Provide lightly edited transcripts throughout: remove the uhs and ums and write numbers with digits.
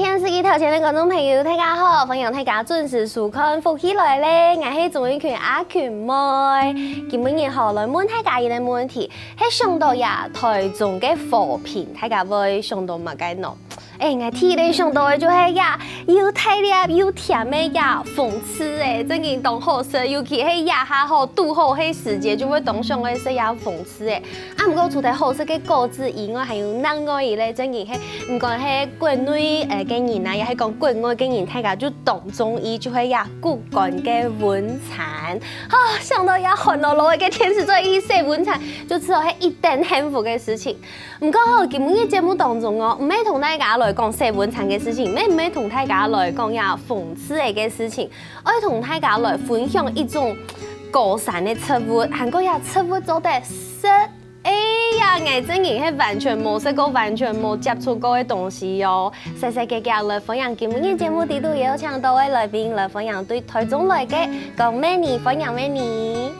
电视机头前的观众朋友，大家好，欢迎大家准时收看《福起来咧》，我是钟意群阿群妹。今日好来问大家一个问题，喺上到呀台中嘅和平，大家會上到乜嘅喏？我睇你上到嘅就係呀，又睇了又甜嘅呀，諷刺誒，真係當好食，尤其係呀下好拄好迄時節，就會當上嘅是呀諷刺誒。不過除咗好食嘅果子以外，還有另外一類真係係，唔講係國內嘅人啊，也係講國外嘅人，大家就當中意就係呀骨幹嘅晚餐。啊，想到呀韓樂樂嘅電視劇一食晚餐，就知道係一定幸福嘅事情。唔過好，今日嘅節目當中哦，唔係同大家來講食晚餐嘅事情，唔係同大家來講呀諷刺嘅事情，我要同大家來分享一種高山嘅食物，韓國呀食物做得食，哎呀，我真係係完全冇食過、完全冇接觸過嘅東西哦。細細嘅嘅來分享今日嘅節目地度，也有請到位來賓來分享對台中來嘅江美妮分享美妮。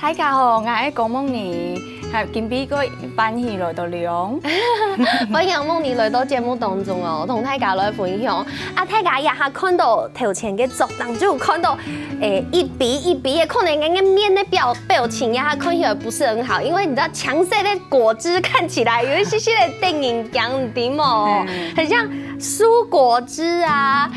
大家好，我係江美妮。今比個班戲來到了，歡迎夢妮來到節目當中哦，同大家來分享。大家也下看到頭前嘅作檔，就看到一筆一筆嘅，可能人家面的表情也下看起來不是很好，因為你知道強勢的果汁看起來有一些些的電影樣點哦，很像蔬果汁啊，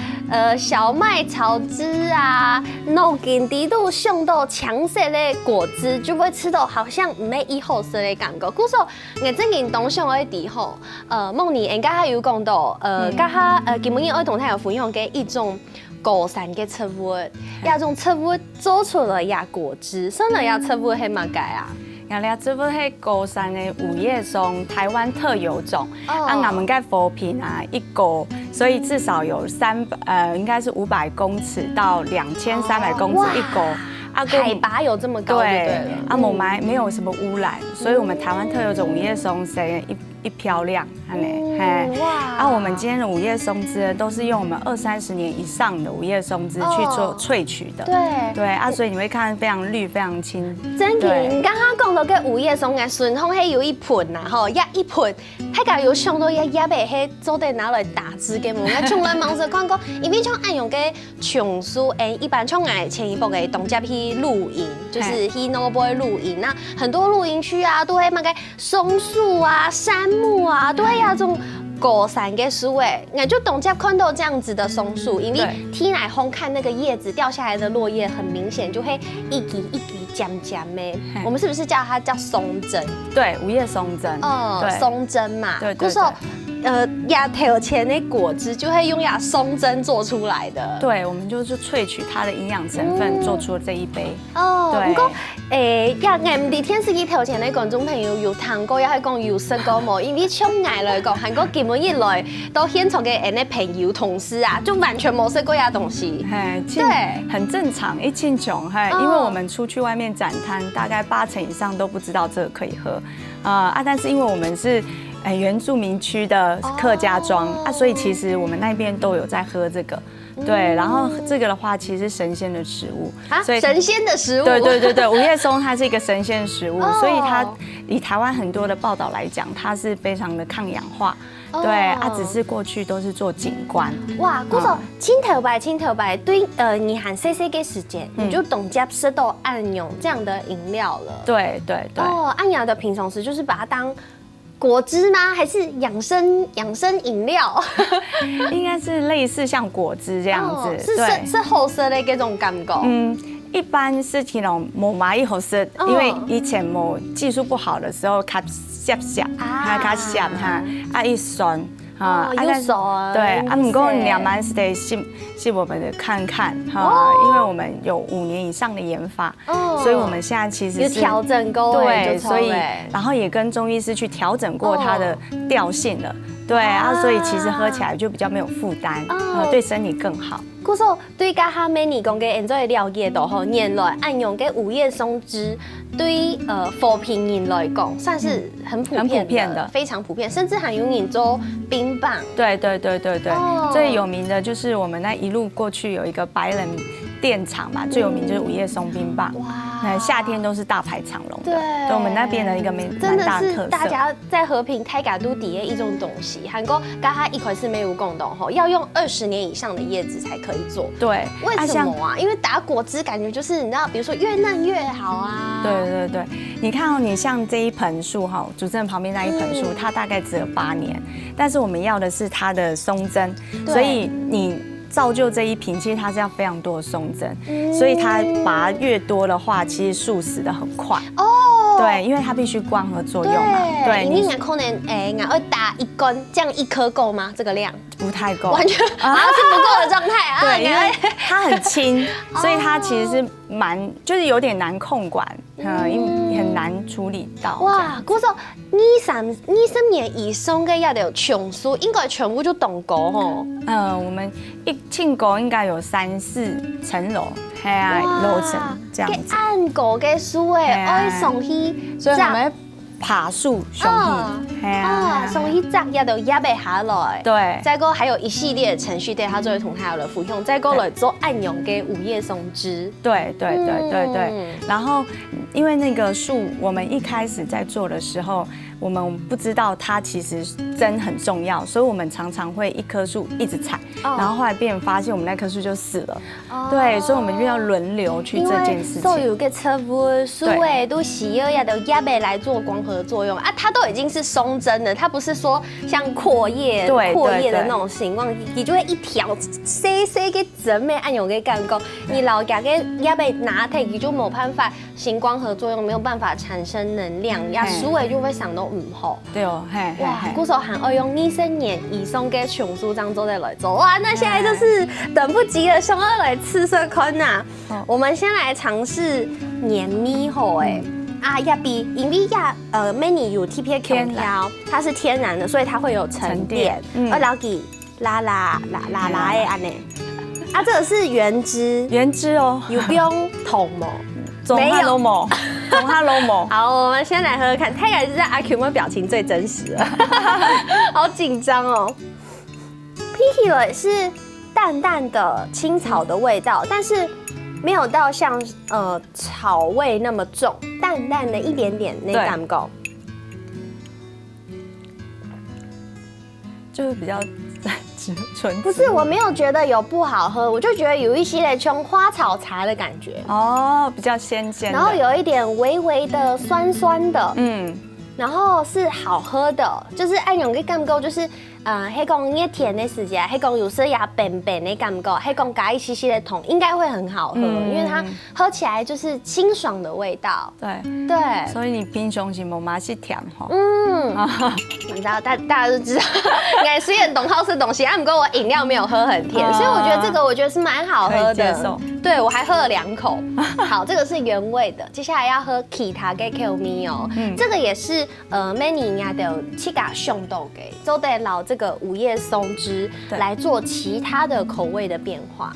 小麥草汁啊，腦筋地度想到強勢的果汁，就會吃到好像唔係以後。嘅感覺，故說我真係當上嘅時候，夢妮人家有講到，家下今日我同大家分享嘅一種高山嘅食物，一種食物做出來呀果汁，所以呀食物係乜嘅啊？我哋食物係高山嘅五葉松，台灣特有種。我們嘅和平啊一個，所以至少有應該是500公尺到2300公尺一個。海拔有這麼高就對了，沒有什麼污染，所以我們台灣特有種五葉松是一漂亮，哇！我們今天的五葉松汁都是用我們20-30年以上的五葉松汁去做萃取的，對，所以你會看非常綠、非常清。真嘅，你剛剛講到嘅五葉松嘅順豐係有一盤呐，吼，一盤，大家有想到一杯係做得拿來打汁嘅冇？我從來冇試看過，因為像按用嘅松樹，一般像我前一步嘅東接去露營，就是去那個露營，那很多露營區啊，都會買個松樹啊、杉木啊，都會有種高山嘅樹誒。我就東接看到這樣子的松樹，因為天來風看那個葉子掉下來的落葉，很明顯就會一級一級尖尖的。我們是不是叫它叫松針？對，五葉松針。對，松針嘛。對。呀頭前的果汁就會用呀松針做出來的。對，我們就是萃取它的營養成分，做出了這一杯。不過呀，我唔知電視機頭前的觀眾朋友有聽過，也係講有食過冇？因為從我來講，韓國根本一來到現場嘅人的朋友、同事啊，就完全冇食過呀東西。對，很正常，一進窮，因為我們出去外面展攤，大概80%以上都不知道這個可以喝，但是因為我們是原住民區的客家莊所以其實我們那邊都有在喝這個，對，然後這個的話其實是神仙的食物，所以神仙的食物，對，五葉松它是一個神仙的食物，所以它以台灣很多的報道來講，它是非常的抗氧化，對，只是過去都是做景觀。哇，嗰個青頭白，對，你喊細細嘅時間，你就懂接吃到暗湧這樣的飲料了。對。暗湧的平常時就是把它當果汁嗎？還是養生飲料？應該是類似像果汁這樣子，是好食的嗰種感覺。一般是那種冇買好食，因為以前冇技術不好的時候，較澀，較澀一酸。又酸。對，不過你慢是得是我們的看看因為我們有5年以上的研發，所以我們現在其實是調整過，對，所以然後也跟中醫師去調整過它的調性了，對所以其實喝起來就比較沒有負擔，對身體更好。故說對家下美妮講嘅人在了解到吼，原來按用嘅五葉松汁對和平人來講算是很普遍的，非常普遍，甚至還有人做冰棒。對，最有名的就是我們那一路過去有一個白人電廠嘛，最有名就是五葉松冰棒。哇！夏天都是大排长龙的。对，我们那边的一个蛮大的特色。大家在和平泰嘎都底的一种东西，韩国跟它一块是没有共同吼，要用20年以上的叶子才可以做。对，为什么啊？因为打果汁感觉就是你知道，比如说越嫩越好啊。对，你看哦，你像这一盆树哈，主持人旁边那一盆树，它大概只有8年，但是我们要的是它的松针，所以你造就这一瓶，其实它是要非常多的松针，所以它拔越多的话，其实树死得很快。对，因为它必须光合作用嘛。对，你可能我会打1根，这样1颗够吗？这个量不太够，完全好像是不够的状态啊。对，因为它很轻，所以它其实是就是有点难控管，因为很难处理到。哇，估说20年以上嘅要有琼树，应该全部就动过吼。我们庆国应该有3、4层楼，楼层这样子。按过嘅树诶，爱送去，所以我们爬树上去，送去摘也就摘不下来。对，再过还有一系列的程序，对它作为同它有了服用，再过来做按用嘅5叶松枝。对。然后因为那个树，我们一开始在做的时候，我们不知道它其实针很重要，所以我们常常会一棵树一直采，然后后来被人发现我们那棵树就死了。对，所以我们就要轮流去这件事情。所有嘅植物树诶都需要也都摘不来做光合作用啊，它都已经是松针了，它不是说像阔叶的那种情况，你就会一条细嘅针咩按用嘅干够，你老家嘅摘不拿铁，你就没有办法行光合作用，没有办法产生能量，呀树诶就会长得唔好。对哦，哇，古时候还要用20年以上嘅琼树当做在来做，哇，那现在就是等不及了，想要来吃这款呐。我们先来尝试碾米后诶。亚比因为many 有 TPA 空调，它是天然的，所以它会有沉淀，而老给拉的安呢。这个是原汁哦，有不用桶吗？没有，总它都没。好，我们先来喝喝看，太感觉阿 Q 的表情最真实了，好紧张哦。Picky 了是淡淡的青草的味道，但是没有到像草味那么重，淡淡的一点点那感觉，就是比较纯。不是，我没有觉得有不好喝，我就觉得有一些像花草茶的感觉哦，比较鲜的，然后有一点微微的酸酸的，然后是好喝的，就是按用嘅感觉，就是迄讲你甜的时间，迄讲有时也扁扁的感觉，迄讲加一些些的桶，应该会很好喝，因为它喝起来就是清爽的味道。对，所以你平常是无嘛是甜吼。你知道大家都知道，应虽然懂好吃东西，不过我饮料没有喝很甜，所以我觉得这个我觉得是蛮好喝的。对，我还喝了2口。好，这个是原味的，接下来要喝其他嘅 Q 米哦，这个也是many 呀的七嘎熊豆给都得老这个5叶松枝来做其他的口味的变化。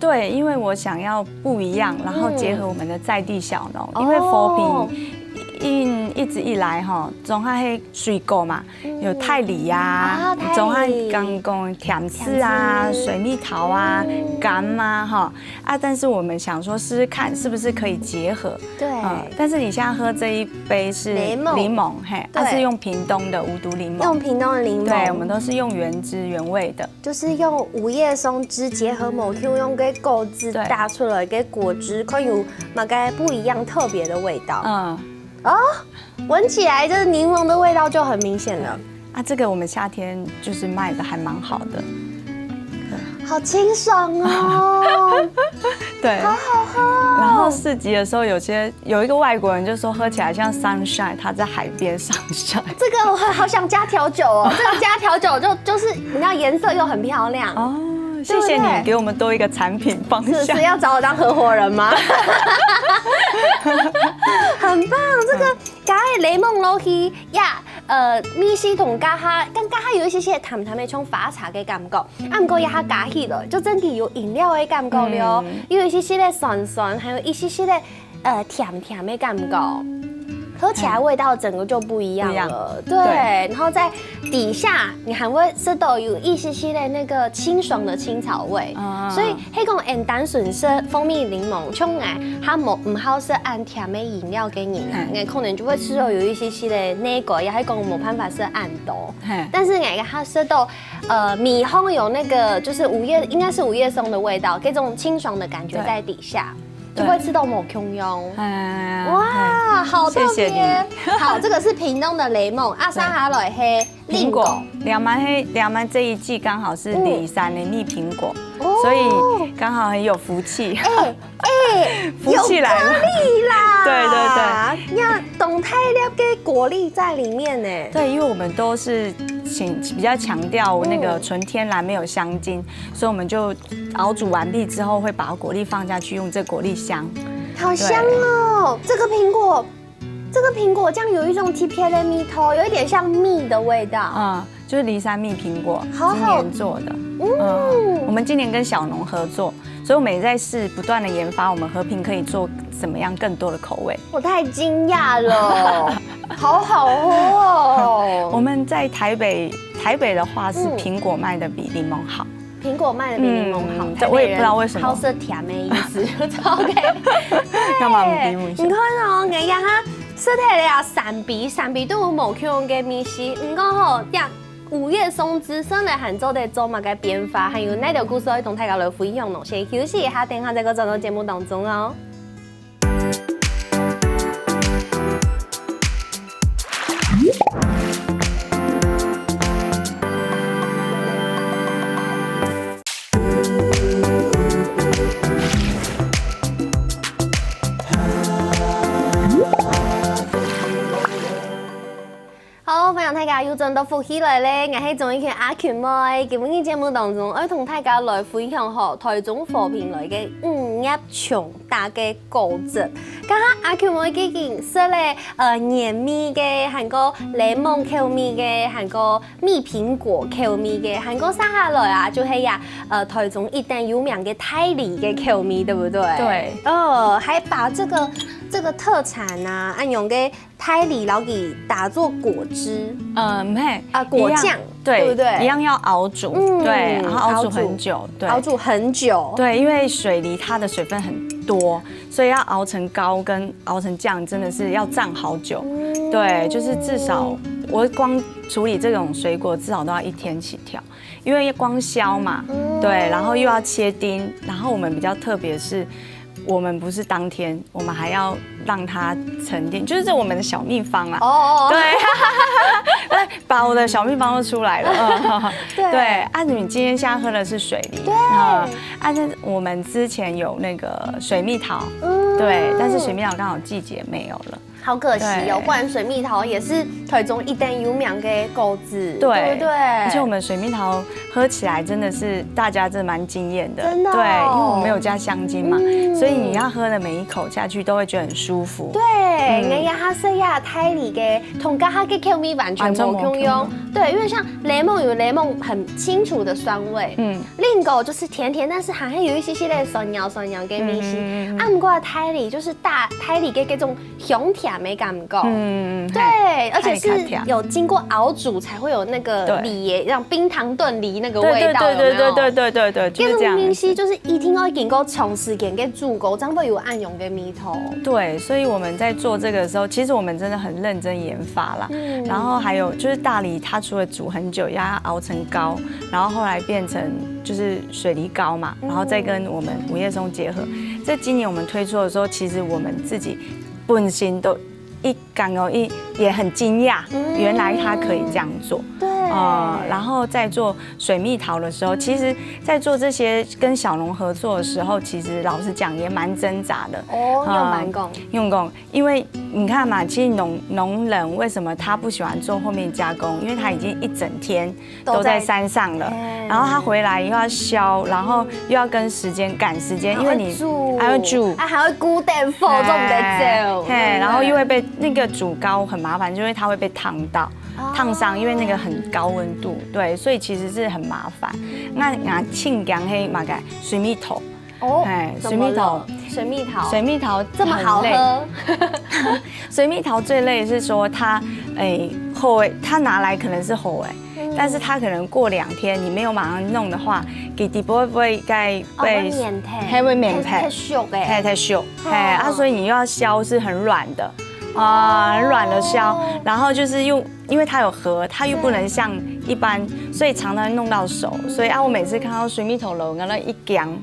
对，因为我想要不一样，然后结合我们的在地小农，因为佛品一直以来哈，总还黑水果嘛，有泰梨呀，总还刚讲甜柿啊、水蜜桃啊、柑啊但是我们想说试试看是不是可以结合。对，但是你现在喝这一杯是柠檬，它是用屏东的无毒柠檬，用屏东的柠檬，对，我们都是用原汁原味的，就是用5叶松枝结合某天用给果汁打出来给果汁，可以有马该不一样特别的味道。闻起来就是柠檬的味道就很明显了。这个我们夏天就是卖的还蛮好的，好清爽哦。对，好好喝哦。然后市集的时候，有一个外国人就说喝起来像 sunshine， 他在海边 sunshine。这个我好想加调酒哦，这个加调酒就是你知道颜色又很漂亮哦。谢谢你给我们多一个产品方向。是要找我当合伙人吗？很棒，这个加雷梦落去呀，米西同加哈有一些淡淡的像发茶的感觉，不过也哈加起了，就整体有饮料的感觉了，有一些的酸酸，还有一些的甜甜的感觉。喝起来味道整个就不一样了。对，然后在底下你还会吃到有一些些的那个清爽的青草味，所以黑公简单纯色蜂蜜柠檬，冲来它唔好是按甜的饮料给你，你可能就会吃到有一些些的那个，也黑公冇办法是按多，但是哎它吃到米烘有那个就是应该是五叶松的味道，这种清爽的感觉在底下。就会吃到某空庸，哇，好特别！好，这个是屏东的雷梦，阿三哈来黑苹果，两曼这一季刚好是里山的蜜苹果，所以刚好很有福气，福气来了，有果粒啦，对对对，要动态了给果粒在里面呢。对，因为我们都是比较强调那个纯天然没有香精，所以我们就熬煮完毕之后会把果粒放下去，用这果粒香，好香哦！这个苹果酱有一种 TPA 的蜜头，有一点像蜜的味道。就是梨山蜜苹果，好今年做的。我们今年跟小农合作，所以我们也在不断的研发，我们和平可以做怎么样更多的口味。我太惊讶了，好好喝哦！我们在台北的话是苹果卖的比柠檬好。苹果卖的比柠檬好，这我也不知道为什么。好是甜的意思，OK。干嘛不比我？你看哦，人家哈色体咧啊，三比都有无用嘅米西，唔讲吼呀。5叶松枝生的杭州的做嘛嘅变化，还有那条故事可以同大家来分享咯。先休息一下，等下再个转到节目当中哦。好，欢迎大家又转到福喜来咧，我係仲一群阿權妹。今日嘅節目當中，我同大家來分享下台中和平來嘅五葉蟲大嘅果汁。咁阿權妹已經說咧，黏味嘅，還個檸檬口味嘅，還個蜜蘋果口味嘅，還個生下來啊，就係呀，台中一定有名嘅泰梨嘅口味，對不對？對。還把這個特產啊，按用嘅泰梨然後給打做果汁，果醬，對不對？一樣要熬煮，對，然後熬煮很久，對，熬煮很久，對，因為水梨它的水分很多，所以要熬成膏跟熬成醬真的是要站好久，對，就是至少我光處理這種水果至少都要1天起跳，因為光削嘛，對，然後又要切丁，然後我們比較特別是。我們不是當天，我們還要讓它沉澱，就是我們的小秘方啦。對，把我的小秘方都出來了。對，你今天現在喝的是水梨，我們之前有那個水蜜桃，對，但是水蜜桃剛好季節沒有了。好可惜哦，不然水蜜桃也是台中一定有名嘅果子，对不对？而且我们水蜜桃喝起来真的是大家真的蛮惊艳的，真的。对，因为我们有加香精嘛，所以你要喝的每一口下去都会觉得很舒服。对，人家哈是呀泰梨嘅，同家哈嘅口味完全不共用。对，因为像雷梦有雷梦很清楚的酸味，令狗就是甜甜，但是还会有一些些的酸咬嘅味道。不过泰梨就是泰梨嘅这种香甜。没感觉，对，而且是有经过熬煮才会有那个梨耶，让冰糖炖梨那个味道，对，这种东西就是一定要经过长时间给煮过，这样会有暗用的蜜头。对，所以我们在做这个的时候，其实我们真的很认真研发啦。然后还有就是大梨，它除了煮很久，要熬成膏，然后后来变成就是水梨膏嘛，然后再跟我们五叶松结合。在今年我们推出的时候，其实我们自己本身都也很惊讶，原来它可以这样做。对，然后在做水蜜桃的时候，其实在做这些跟小农合作的时候，其实老实讲也蛮挣扎的。用功，因为你看嘛，其实农人为什么他不喜欢做后面加工？因为他已经一整天都在山上了，然后他回来又要削，然后又要跟时间赶时间，因为你还要煮，还要固定放这么的久，然后又会被那个煮膏很麻烦，就因为它会被烫到。烫伤，因为那个很高温度，对，所以其实是很麻烦。那庆阳黑马改水蜜桃，水蜜桃，水蜜桃，水蜜桃这么好喝。水蜜桃最累是说它，后味，它拿来可能是后味。但是它可能过2天，你没有马上弄的话，给底不会该被还会免配，太熟哎，太熟，所以你又要削是很软的啊，很软的削，然后就是因为它有核，它又不能像一般，所以常常弄到手，所以我每次看到水蜜桃楼，那一姜。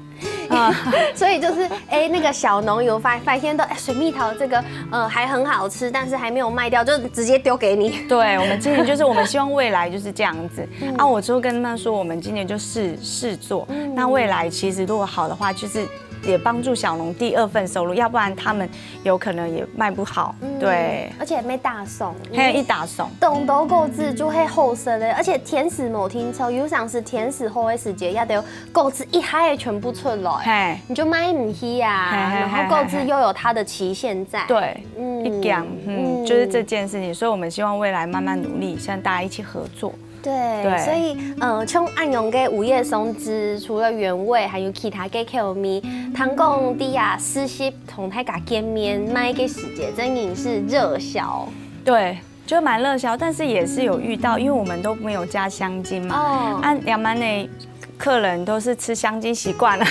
所以就是那个小农有发现到水蜜桃这个还很好吃，但是还没有卖掉，就直接丢给你。对，我们今年就是我们希望未来就是这样子我之后跟他们说，我们今年就试做，那未来其实如果好的话，就是也帮助小农第2份收入，要不然他们有可能也卖不好。对，而且没打送，还有一打送，懂豆购置就会后生的，而且甜食某听抽，有像是甜食后的时节，要得购置一嗨全部出来，你就买唔起呀，然后购置又有它的期限在。对，一讲，就是这件事情，所以我们希望未来慢慢努力，像大家一起合作。对，所以像按用嘅午夜松枝，除了原味，还有其他嘅口味，汤公底下实习同大家见面，卖嘅时节真的是热销。对，就蛮热销，但是也是有遇到，因为我们都没有加香精嘛，按两班内。客人都是吃香精习惯了，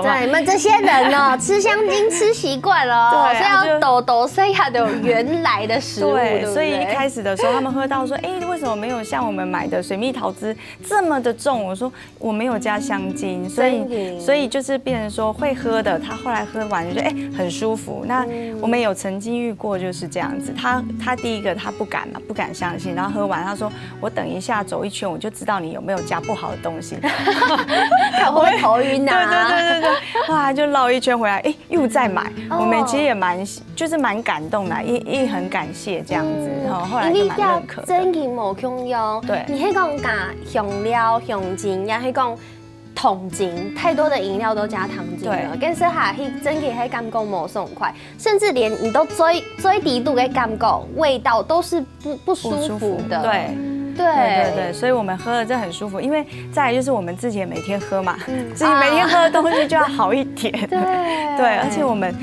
对，你们这些人呢，吃香精吃习惯了，所以要抖剩下的原来的食物，对，所以一开始的时候，他们喝到说，为什么没有像我们买的水蜜桃汁这么的重？我说我没有加香精，所以就是变成说会喝的，他后来喝完就觉得很舒服。那我们有曾经遇过就是这样子，他第一个他不敢相信，然后喝完他说我等一下走1圈我就知道你有没有加不好的东西。看会不会头晕啊？对，哇，就绕1圈回来，又再买。我们其实也蛮感动的，也很感谢这样子。后来就蛮认可。真嘅无共用，对，你可以讲加香料、香精，也可以讲糖精，太多的饮料都加糖精了，跟说下去真嘅喺感觉无爽快，甚至连你都最低度嘅感觉，味道都是不舒服的。对，所以我们喝了这很舒服，因为再来就是我们自己也每天喝嘛，自己每天喝的东西就要好一点。对，而且我们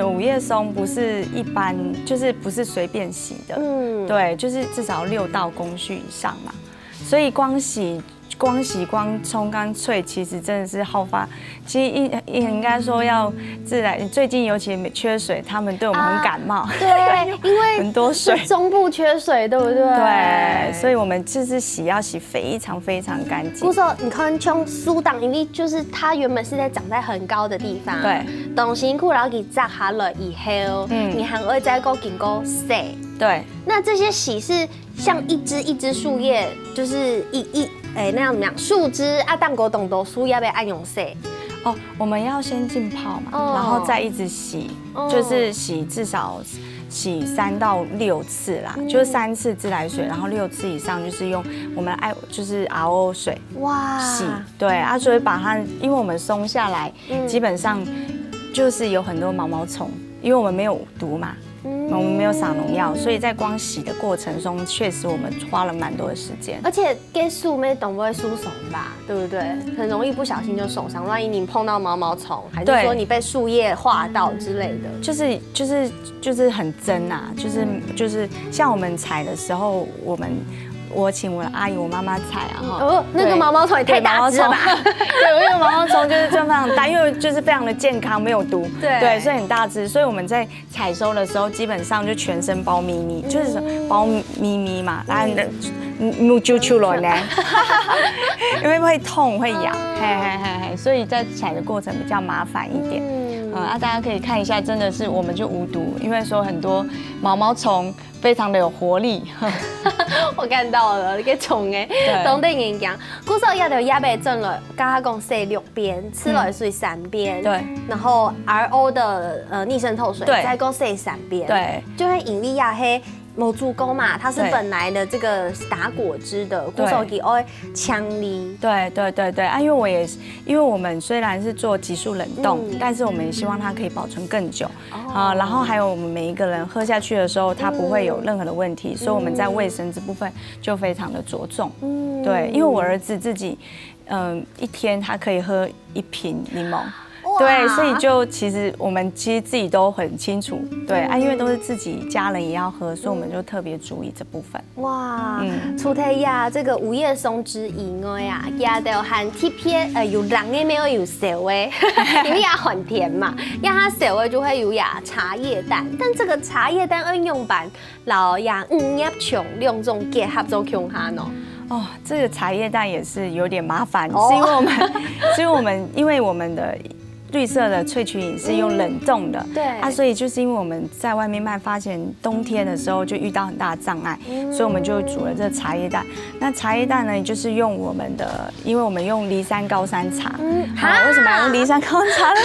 午夜松不是一般，就是不是随便洗的，对，就是至少6道工序以上嘛，所以光洗光冲干脆，其实真的是耗发。其实应该说要自然，最近尤其缺水，他们对我们很感冒。对，因为很多水，中部缺水，对不对？对，所以我们就是要洗非常非常干净。不说你看像苏档，因为就是它原本是在长在很高的地方，对，东辛苦然后给摘下来以后，你还会再够经过洗。对，那这些洗是像一支树叶，就是那样怎么样？树枝当果懂豆树要不要按用洗？我们要先浸泡嘛，然后再一直洗，就是洗至少洗3到6次啦，就是3次自来水，然后6次以上就是用我们就是 RO 水洗。对所以把它，因为我们松下来，基本上就是有很多毛虫，因为我们没有毒嘛。我们没有撒农药，所以在光洗的过程中，确实我们花了蛮多的时间。而且给树没懂不会疏松吧，对不对？很容易不小心就受伤，万一你碰到毛虫，还是说你被树叶划到之类的，就是很真啊，就是像我们采的时候，我请我的阿姨、我妈妈采啊，那个毛虫也太大只了吧？对，因为毛虫就是非常大，因为就是非常的健康，没有毒，对，所以很大只，所以我们在采收的时候，基本上就全身包咪咪，就是包咪咪嘛，然后你揪出来呢，因为会痛会痒，所以在采的过程比较麻烦一点。大家可以看一下，真的是我们就无毒，因为说很多毛虫非常的有活力。我看到了，那个虫懂得营养。古时候要的亚北正了，刚刚讲洗6遍，吃了水3遍，对，然后 RO 的逆渗透水再讲洗3遍，对，就会引力亚黑。某猪公嘛，它是本来的这个打果汁的，古手给哦枪力。对，因为我们虽然是做急速冷冻，但是我们也希望它可以保存更久然后还有我们每一个人喝下去的时候，它不会有任何的问题，所以我们在卫生这部分就非常的着重。对，因为我儿子自己，1天他可以喝1瓶柠檬。对，所以就其实我们其实自己都很清楚，对因为都是自己家人也要喝，所以我们就特别注意这部分。哇，除了呀这个午夜松之以外呀，也都含 TPA 有蓝的没有有小的，因为呀很甜嘛，呀它小的就会有呀茶叶蛋，但这个茶叶蛋应用版老呀叶琼两种结合做穷哈喏。哦，这个茶叶蛋也是有点麻烦，是因为我们的绿色的萃取饮是用冷冻的，对所以就是因为我们在外面卖，发现冬天的时候就遇到很大的障碍，所以我们就煮了这个茶叶蛋。那茶叶蛋呢，就是用我们的，因为我们用梨山高山茶。为什么要用梨山高山茶呢？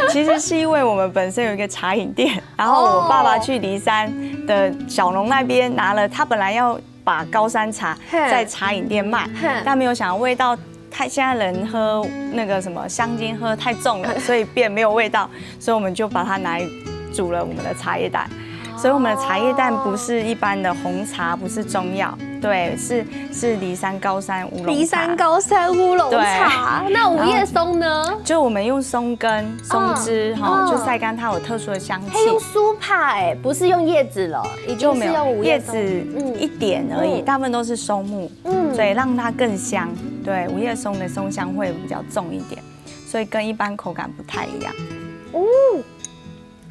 其实是因为我们本身有一个茶饮店，然后我爸爸去梨山的小农那边拿了，他本来要把高山茶在茶饮店卖，但没有想到味道现在人喝那个什么香精喝太重了，所以变没有味道，所以我们就把它拿来煮了我们的茶叶蛋。所以我们的茶叶蛋不是一般的红茶，不是中药，对，是梨山高山乌龙茶。梨山高山乌龙茶，那午夜松呢？就我们用松根、松枝就晒干，它有特殊的香气。它用苏帕不是用叶子了，已经是用午夜松叶子一点而已，大部分都是松木，所以让它更香。对，午夜松的松香会比较重一点，所以跟一般口感不太一样。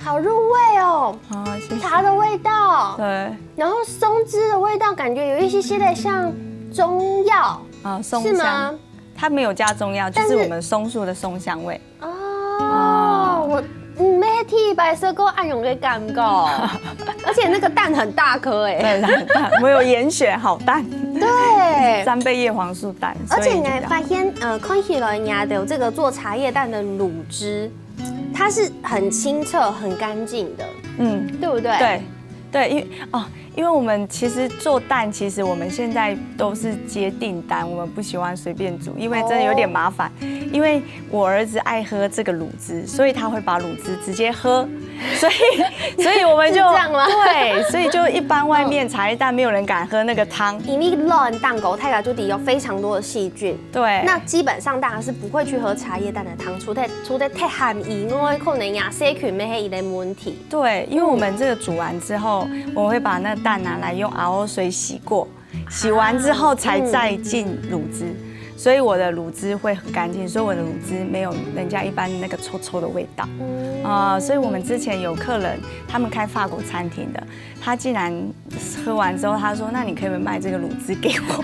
好入味哦！谢谢。茶的味道，对，然后松枝的味道，感觉有一些的像中药松是吗香，它没有加中药，就是我们松树的松香味。我没替白色够暗涌的感觉，而且那个蛋很大颗对，蛋我有严选好蛋，对，3倍叶黄素蛋，而且你还发现看起来呀的有这个做茶叶蛋的卤汁。它是很清澈、很干净的，对不对？对，因为我们其实做蛋，其实我们现在都是接订单，我们不喜欢随便煮，因为真的有点麻烦。因为我儿子爱喝这个卤汁，所以他会把卤汁直接喝，所以我们就这样吗？对，所以就一般外面茶叶蛋没有人敢喝那个汤，因为冷蛋狗泰嘎猪底有非常多的细菌，对，那基本上大家是不会去喝茶叶蛋的汤，除非太寒以外，可能呀细菌没黑一类问题。对，因为我们这个煮完之后，我们会把那个蛋拿来用 RO 水洗过，洗完之后才再进卤汁。所以我的卤汁会很干净，所以我的卤汁没有人家一般那个臭臭的味道。所以我们之前有客人，他们开法国餐厅的，他竟然喝完之后，他说：“那你可不可以卖这个卤汁给我？”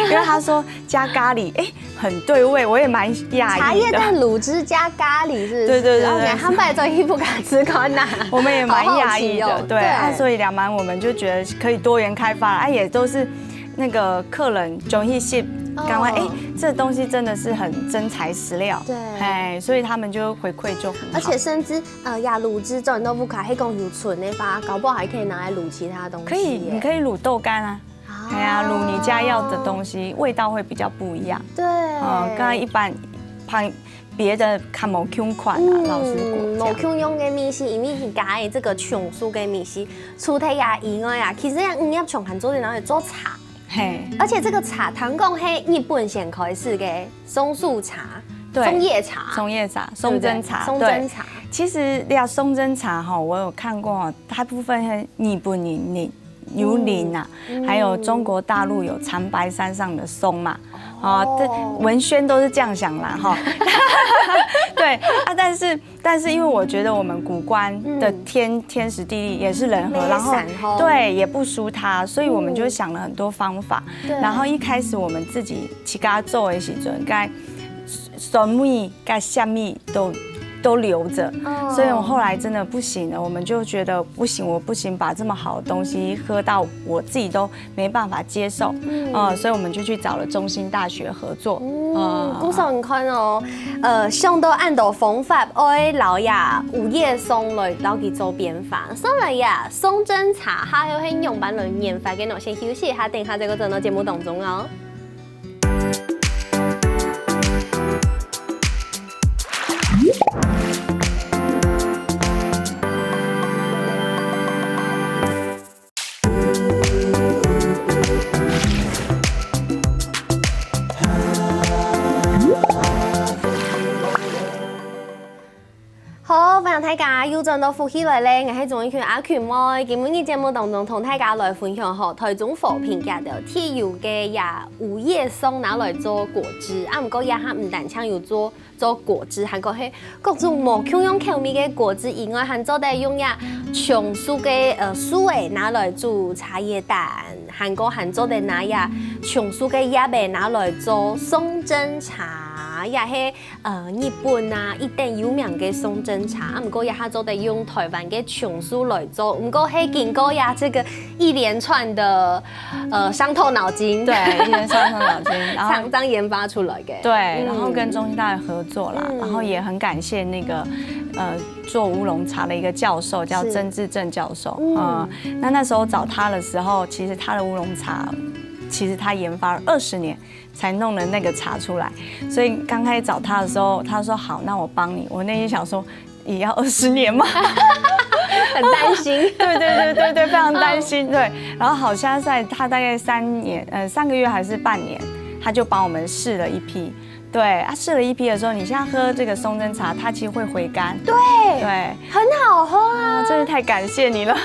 因为他说加咖喱，很对味，我也蛮讶异的。茶叶蛋卤汁加咖喱是？对。他们做衣服敢吃可难。我们也蛮讶异的，对。所以两满我们就觉得可以多元开发，也都是那个客人中意吃。赶快这东西真的是很真材实料，对，所以他们就回馈就很好。而且甚至卤汁这种都不卡，黑公有纯的吧，搞不好还可以拿来卤其他东西。可以，你可以卤豆干啊，卤你家要的东西，味道会比较不一样。对，刚刚一般别的看某 Q 款老师果，某 Q 用的米是因为是加的这个琼酥的米是除太呀以外呀，其实五叶琼很多人拿来做茶。而且这个茶，糖讲黑日本先开始嘅松树茶、松叶茶、松针茶。其实松针茶哈，我有看过，大部分日本人有林啊，还有中国大陆有长白山上的松嘛，文宣都是这样想啦哈。对但是因为我觉得我们古关的天时地利也是人和，然后对也不输它，所以我们就想了很多方法。然后一开始我们自己去给它做的时候，该酸米该虾米都留着，所以我后来真的不行了，我们就觉得不行，我不行把这么好的東西喝到我自己都沒辦法接受，所以我們就去找了中興大學合作。鼓手唔看哦，上到按到方法愛留呀午夜松來留佢做變化，所以呀松針茶還有係用版來研發嘅，我先休息一下，等下這個進到節目當中哦。享大家又轉到福喜來咧，我係總一群阿群妹，今日嘅節目當中同大家來分享下台中和平街的鐵油嘅呀午夜松拿來做果汁，啊唔過也係唔單槍有做果汁，還個係各種無同樣口味嘅果汁以外，還做得用呀松樹嘅樹誒拿來做茶葉蛋，還個還做得拿呀松樹嘅葉誒拿來做松珍茶。也係日本啊一定有名嘅松珍茶，唔過也係做得用台灣嘅松樹來做，唔過係經過呀這個一連串的傷透腦筋，對，一連串傷透腦筋，然後廠商研發出來嘅，對，然後跟中興大學合作啦，然後也很感謝那個做烏龍茶的一個教授叫曾志正教授，那時候找他的時候，其實他的烏龍茶。其實他研發了20年才弄了那個茶出來，所以剛開始找他的時候，他說好，那我幫你。我內心想說，也要20年嗎？很擔心。對，非常擔心。對，然後好像在他大概3個月還是半年，他就幫我們試了一批。對，他試了一批的時候，你現在喝這個松珍茶，它其實會回甘。對，很好喝啊！真是太感謝你了。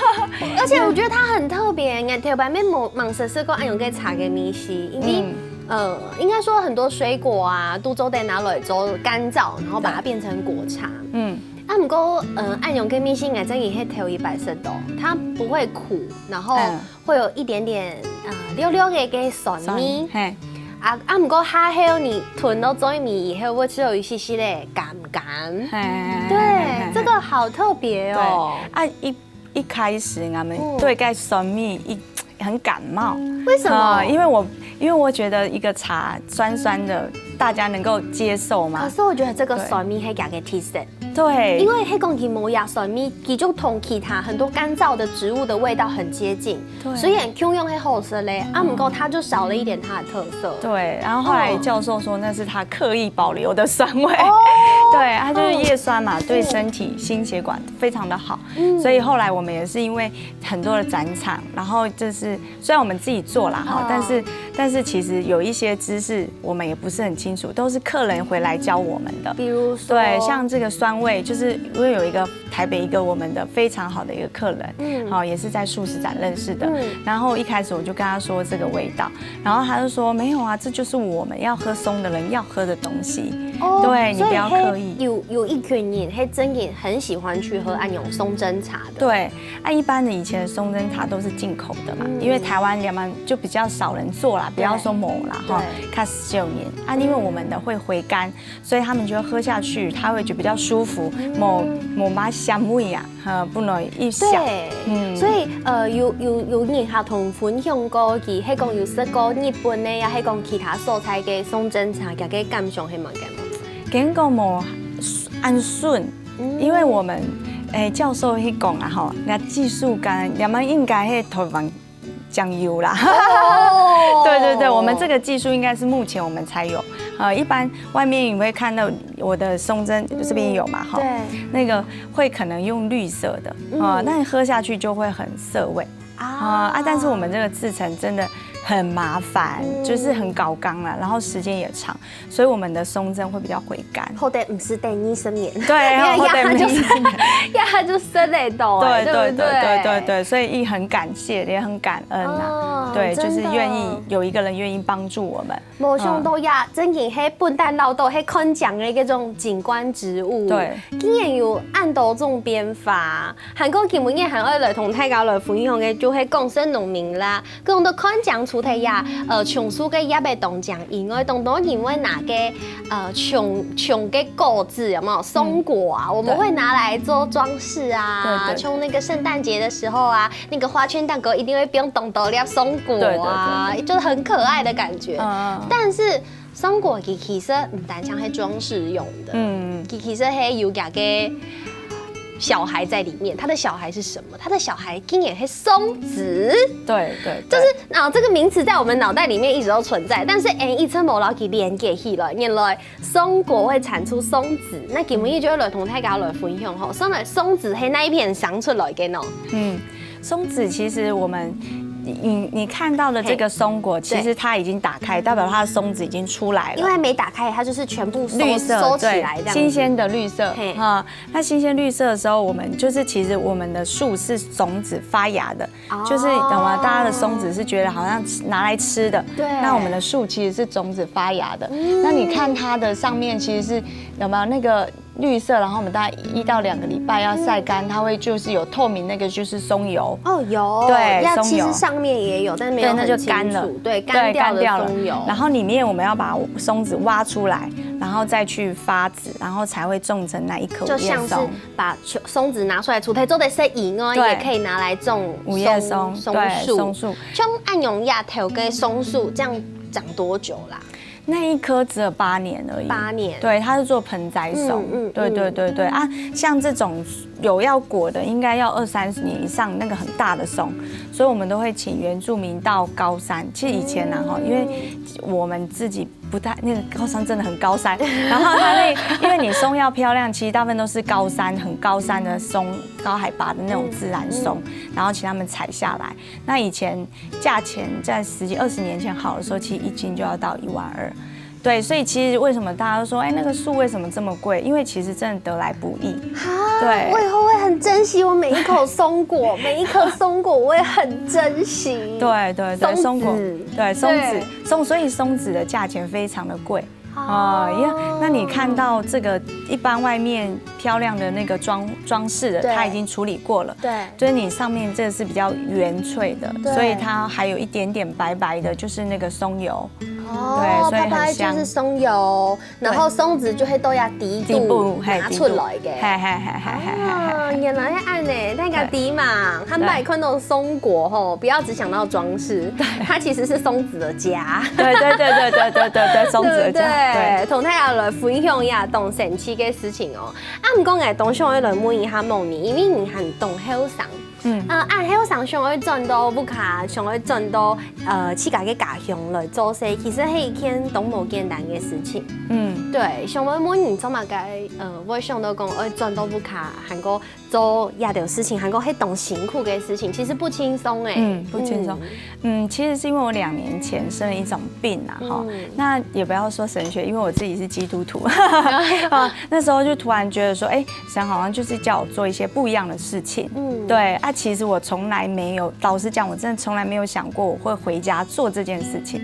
而且我覺得它很特別，我台灣沒忙實施過按用嘅茶嘅米系，因為應該說很多水果啊，都做得拿來做乾燥，然後把它變成果茶。啊，不過按用嘅米系，我真係係調140度，它不會苦，然後會有一點點溜溜嘅酸味。唔過下後你吞到嘴裡以後，會只有一些些的甘。對，這個好特別哦。啊，一開始我們對蓋酸蜜很感冒。為什麼？因為我覺得一個茶酸酸的，大家能夠接受嘛。可是我覺得這個酸蜜係加個提色。對，因為黑枸杞冇呀酸蜜，其就同其他很多乾燥的植物的味道很接近，所以很 Q 用黑好吃嘞。啊，不過它就少了一點它的特色。對，然後後來教授說那是他刻意保留的酸味。對，它就是葉酸嘛，對身體心血管非常的好。所以後來我們也是因為很多的展場，然後就是雖然我們自己做啦哈，但是其實有一些知識我們也不是很清楚，都是客人回來教我們的。比如說，對，像這個酸味，就是因為有一個台北一個我們的非常好的一個客人，也是在素食展認識的。然後一開始我就跟他說這個味道，然後他就說沒有啊，這就是我們要喝鬆的人要喝的東西。對，你不要刻意。有一群人，他真的很喜歡去喝按用松珍茶的。對，一般的以前的松珍茶都是進口的嘛，因為台灣兩邊就比較少人做啦，不要說某啦哈，看19年因為我們的會回甘，所以他們覺得喝下去他會覺得比較舒服，某把香味啊，不能一想。所以有人客同分享過，佢係講有食過日本的，也係講其他素材嘅松珍茶，佢嘅感想係乜嘅？感覺冇安順，因為我們教授去講啊吼，那技術干，你們應該係台灣醬油啦。對，我們這個技術應該是目前我們才有。一般外面你會看到我的松珍這邊有嘛哈，那個會可能用綠色的那你喝下去就會很澀味但是我們這個製程真的很麻煩，就是很高剛啦，然後時間也長，所以我們的松珍會比較回甘。好的，唔是等20年。對，好的，它就生得到。對，所以很感謝，也很感恩啊。對，就是願意有一個人願意幫助我們。冇想到呀，真係喺半島老道喺看講嘅嗰種景觀植物，對，竟然有按到這種變化。韓國基本嘅韓愛來同大家來分享嘅，就係廣式農民啦，佢用到看講出題呀，松樹嘅葉嘅動講以外，當然因為拿嘅松嘅果子有冇有松果啊？我們會拿來做裝飾啊，像那個聖誕節的時候啊，那個花圈蛋糕一定會用凍到粒松果啊，就是很可愛的感覺。但是松果其實唔單淨係裝飾用的，其實係有假嘅小孩在裡面。他的小孩是什麼？他的小孩竟然是松子。對，就是這個名詞在我們腦袋裡面一直都存在，但是一直冇攞佢連接起來。原來松果會產出松子，那今日就來同大家來分享吼，松子係哪一片想出來嘅呢？松子其實我們你看到的这个松果，其实它已经打开，代表它的松子已经出来了。因为没打开，它就是全部绿色收起来这样。新鲜的绿色啊。那新鲜绿色的时候，我们就是其实我们的树是种子发芽的，就是懂吗？大家的松子是觉得好像拿来吃的，对。那我们的树其实是种子发芽的。那你看它的上面其实是有没有那个绿色，然后我们大概1到2个礼拜要晒干，它会就是有透明那个就是松油。哦，有。对，松油其实上面也有，但没有很清楚。对，那就干了。对，干掉了松油。然后里面我们要把松子挖出来，然后再去发籽，然后才会种成那一棵就像是把松子拿出来，除非做的是银哦，也可以拿来种五叶松松树。像按用亚头跟松树这样长多久啦？那一棵只有8年而已。8年。对，它是做盆栽松。对啊，像这种有要果的，应该要20-30年以上，那个很大的松，所以我们都会请原住民到高山。其实以前呢，因为我们自己不太那个高山真的很高山，然后因为你松要漂亮，其实大部分都是高山很高山的松，高海拔的那种自然松，然后请他们采下来。那以前价钱在10几20年前好的时候，其实1斤就要到1.2万。对，所以其实为什么大家都说，那个树为什么这么贵？因为其实真的得来不易。对，我以后会很珍惜我每一口松果，每一颗松果我也很珍惜。对，松果，对，所以松子的价钱非常的贵。那你看到这个一般外面漂亮的那个装饰的，它已经处理过了。对，就是你上面这个是比较原脆的，所以它还有一点点白白的，就是那个松油。对，所以很香。就是松油，然后松子就会都要底部拿出来嘅。原来是按呢，那个底嘛，他买看到松果吼，不要只想到装饰，它其实是松子的家。对，松子的家。对，同大家来分享一下动神奇的事情哦。唔讲嘅东上来问一下梦你，因为你很懂后生。按后生上去转到不卡，上去转到去家嘅家乡来做事，其实係一件都冇簡單嘅事情。對，上我每年做嘛嘅我想到講，轉到不卡，韓國做亞條事情，韓國係懂辛苦嘅事情，其實不輕鬆誒。不輕鬆。其實是因為我2年前生了一種病啊，那也不要說神學，因為我自己是基督徒，那時候就突然覺得說，神好像就是叫我做一些不一樣的事情。對。其實我從來沒有，老實講，我真的從來沒有想過我會回家做這件事情，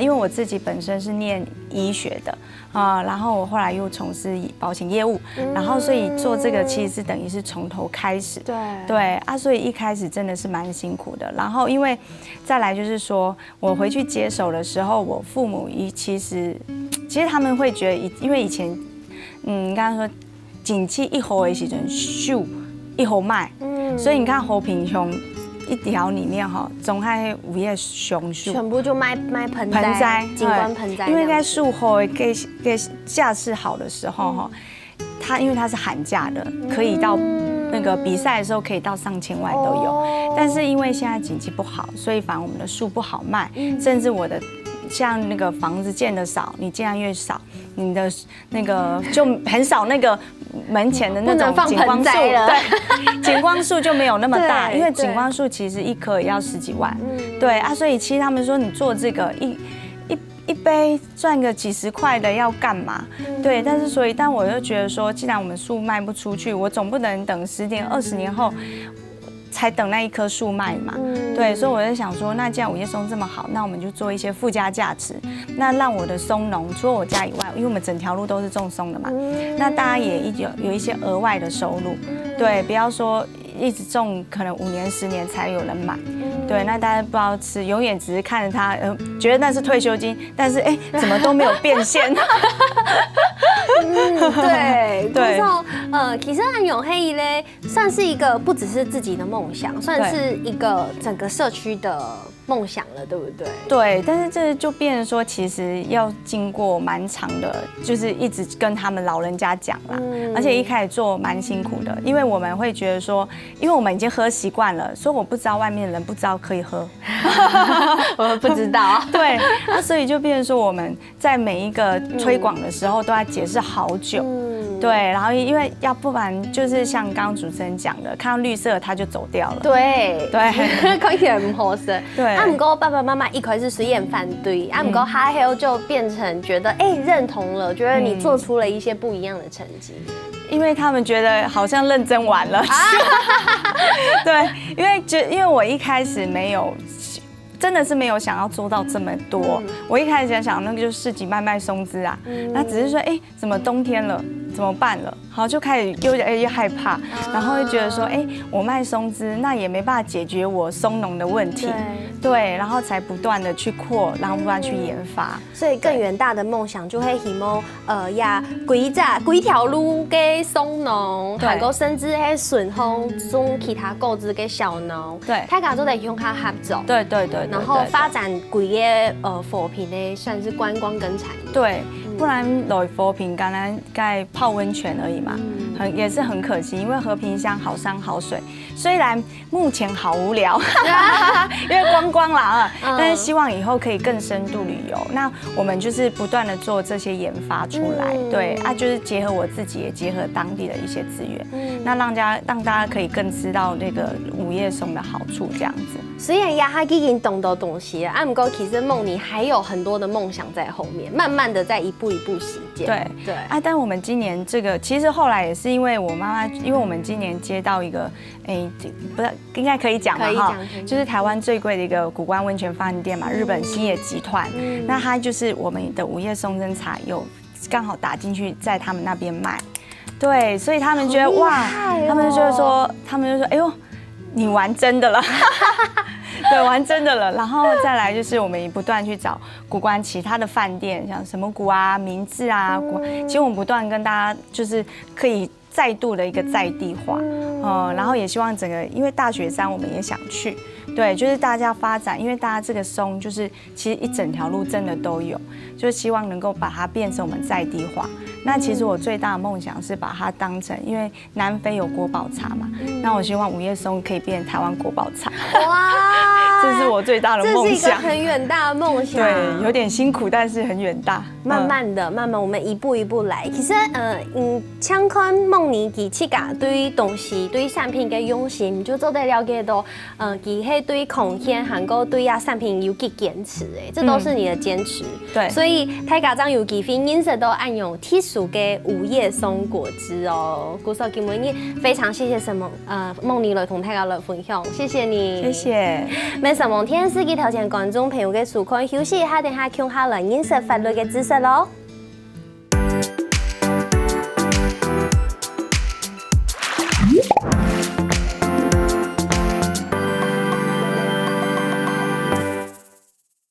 因為我自己本身是念醫學的，然後我後來又從事保險業務，然後所以做這個其實是等於是從頭開始，對啊，所以一開始真的是蠻辛苦的。然後因為再來就是說我回去接手的時候，我父母其實他們會覺得，因為以前剛剛說景氣一好的時陣樹一好賣。所以你看和平鄉一條裡面總係有一個松樹，全部就賣盆栽、景觀盆栽。因為在樹後給架勢好的時候因為它是寒假的，可以到那個比賽的時候可以到上千萬都有。但是因為現在經濟不好，所以反而我們的樹不好賣，甚至我的像那個房子建得少，你建得越少，你的那個就很少那個門前的那種景光樹，對，景光樹就沒有那麼大，因為景光樹其實一棵也要10幾萬，對啊，所以其實他們說你做這個一杯賺個幾10塊的要幹嘛？對，但我就覺得說，既然我們樹賣不出去，我總不能等10年20年後才等那一棵樹賣嘛，對，所以我就想說，那既然五葉松這麼好，那我們就做一些附加價值，那讓我的松農除了我家以外，因為我們整條路都是種松的嘛，那大家也有一些額外的收入，對，不要說一直種可能5年10年才有人買，對，那大家不知道吃，永遠只是看着它，覺得那是退休金，但是怎麼都沒有變現。對，其實按永黑呢，算是一個不只是自己的夢想，算是一個整個社區的夢想了，對不對？對，但是這就變成說，其實要經過蠻長的，就是一直跟他們老人家講啦，而且一開始做蠻辛苦的，因為我們會覺得說，因為我們已經喝習慣了，所以我不知道外面的人不知道可以喝，我們不知道，對，那所以就變成說我們在每一個推廣的時候都要解釋好久。对，然后因为要不然就是像刚刚主持人讲的，看到绿色它就走掉了。对对，看起来唔好色。对，啊，不过爸爸妈妈一开始虽然反对，啊，不过哈后就变成觉得认同了，觉得你做出了一些不一样的成绩。因为他们觉得好像认真完了。对，因为我一开始真的是没有想要做到这么多。我一开始想那个就是市集卖松枝啊，那只是说怎么冬天了怎么办了？好，就开始又害怕，然后又觉得说我卖松枝那也没办法解决我松农的问题，对，然后才不断的去然后不断去研发。所以更远大的梦想就会希望呀规条路给松农，还有甚至ให้顺丰种其他购置给小农，对，大家都得用它合作，对。然后发展规个扶贫的算是观光跟产业，对，不然来扶贫刚才盖泡温泉而已嘛，也是很可惜，因为和平乡好山好水，虽然目前好无聊，因为观光啦但是希望以后可以更深度旅游。那我们就是不断的做这些研发出来，对啊，就是结合我自己，也结合当地的一些资源，那让大家可以更知道那个五叶松的好处，这样子。虽然呀，他已经懂到东西了，不过其实梦妮还有很多的梦想在后面，慢慢的在一步一步实践。对啊，但我们今年这个其实后来也是因为我妈妈，因为我们今年接到一个不是应该可以讲嘛哈，就是台湾最贵的一个谷关温泉饭店嘛，日本兴业集团，那它就是我们的五叶松针茶有刚好打进去在他们那边卖，对，所以他们觉得哇，他们就说哎呦，你玩真的了。对，玩真的了，然后再来就是我们也不断去找谷关其他的饭店，像什么谷啊、明治啊，其实我们不断跟大家就是可以再度的一个在地化，然后也希望整个因为大雪山我们也想去，对，就是大家发展，因为大家这个松就是其实一整条路真的都有，就是希望能够把它变成我们在地化。那其实我最大的梦想是把它当成，因为南非有国宝茶嘛，那我希望五叶松可以变成台湾国宝茶。哇，这是我最大的梦想。这是一个很远大的梦想。对，有点辛苦，但是很远大。慢慢，我们一步一步来。其实，像看梦妮其自家对于东西、对于产品嘅用心，就做得了解到，其系对贡献，还有对产品有几坚持，这都是你的坚持。对，所以大家长有几分认识都按用特殊嘅五叶松果汁哦。故说今日非常谢谢梦妮来同大家来分享，谢谢你，谢谢。每10天司机头前观众朋友嘅收看休息一下，等下看下来认识法律嘅知识咯。